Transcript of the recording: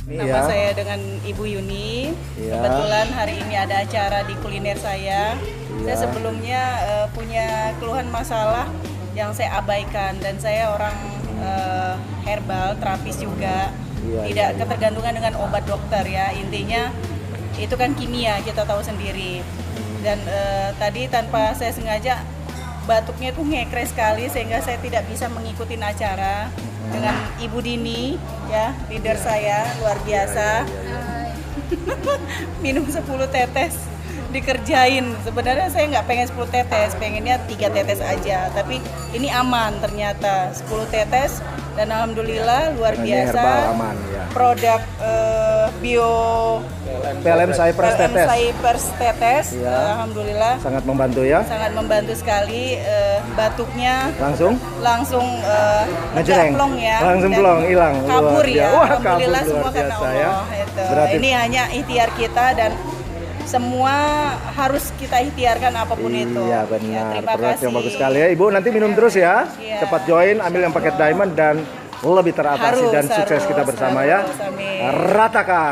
Nama saya dengan Ibu Yuni. Kebetulan hari ini ada acara di kuliner saya. Saya sebelumnya punya keluhan masalah yang saya abaikan, dan saya orang herbal, terapis juga. Tidak ketergantungan dengan obat dokter ya. Intinya itu kan kimia, kita tahu sendiri. Dan tadi tanpa saya sengaja batuknya itu ngekres sekali sehingga saya tidak bisa mengikuti acara dengan Ibu Dini ya, leader saya luar biasa. Minum 10 tetes dikerjain. Sebenarnya saya nggak pengen 10 tetes, pengennya 3 tetes aja, tapi ini aman ternyata 10 tetes, dan alhamdulillah luar biasa. Herbal aman, ya. Produk bio PLM Cypress tetes. Cypress tetes, Ya. alhamdulillah Sangat membantu ya. sangat membantu sekali. Batuknya Langsung ngejreng plong ya, langsung dan plong, hilang. kabur ya. Wah, Alhamdulillah kabur, semua luar karena biasa, Allah ya. itu. Berarti- Ini hanya ikhtiar kita, dan semua harus kita ikhtiarkan apapun itu. Iya Ya, benar, terima produk kasih. yang bagus sekali ya Ibu. Nanti minum terus ya. Iya. Cepat join, ambil yang paket diamond dan lebih teratasi, dan sukses kita bersama ya. Amin. Ratakan.